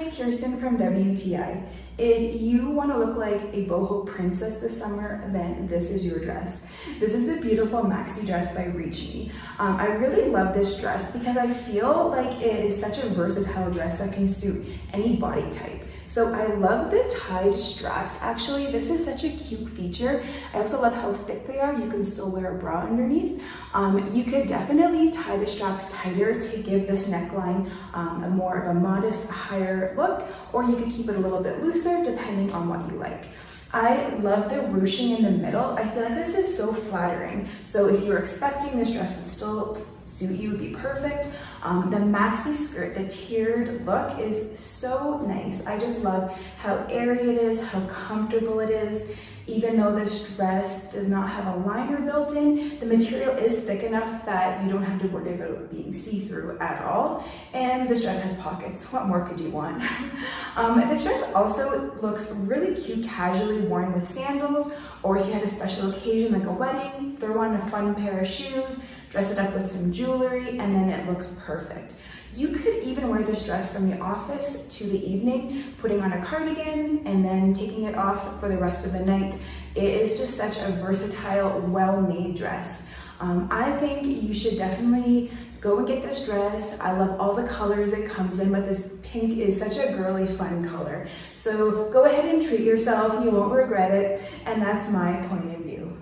it's Kirsten from WTI. If you want to look like a boho princess this summer, then this is your dress. This is the beautiful maxi dress by ReachMe. I really love this dress because I feel like it is such a versatile dress that can suit any body type. So I love the tied straps. Actually, this is such a cute feature. I also love how thick they are. You can still wear a bra underneath. You could definitely tie the straps tighter to give this neckline a more of a modest, higher look, or you could keep it a little bit looser depending on what you like. I love the ruching in the middle. I feel like this is so flattering. So if you're expecting this dress would still suit you, would be perfect. The maxi skirt, the tiered look is so nice. I just love how airy it is, how comfortable it is. Even though this dress does not have a liner built in, the material is thick enough that you don't have to worry about being see-through at all. And this dress has pockets. What more could you want? This dress also looks really cute casually worn with sandals, or if you had a special occasion like a wedding, throw on a fun pair of shoes, dress it up with some jewelry, and then it looks perfect. You could even wear this dress from the office to the evening, putting on a cardigan and then taking it off for the rest of the night. It is just such a versatile, well-made dress. I think you should definitely go and get this dress. I love all the colors it comes in, but this pink is such a girly, fun color. So go ahead and treat yourself. You won't regret it. And that's my point of view.